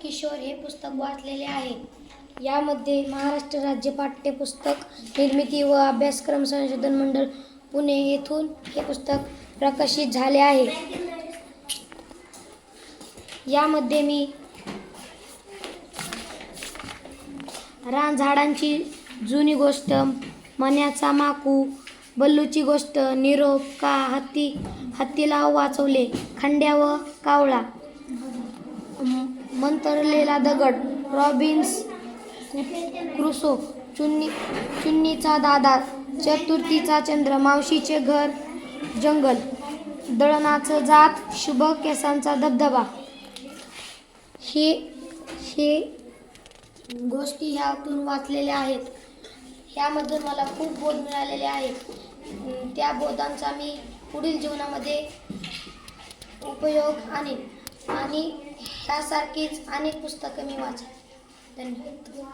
किशोर हे पुस्तक वाचलेले आहे. यामध्ये महाराष्ट्र राज्य पाठ्यपुस्तक निर्मिती व अभ्यासक्रम संशोधन मंडळ पुणे येथून हे पुस्तक प्रकाशित झाले आहे. यामध्ये मी रानझाडांची जुनी गोष्ट, मण्याचा माकू, बल्लूची गोष्ट, निरोप का हत्तीला वाचवले, खंड्या व कावळा, मंतरलेला दगड, रॉबिन्स क्रुसो, चुन्नीचा दादा, चतुर्थीचा चंद्र, मावशीचे घर, जंगल, दळणाचं जात, शुभ केसांचा धबधबा हे गोष्टी ह्यातून वाचलेल्या आहेत. ह्यामधून मला खूप बोध मिळालेले आहेत. त्या बोधांचा मी पुढील जीवनामध्ये उपयोग आणीन आणि ह्यासारखीच अनेक पुस्तकं मी वाचेन. धन्यवाद.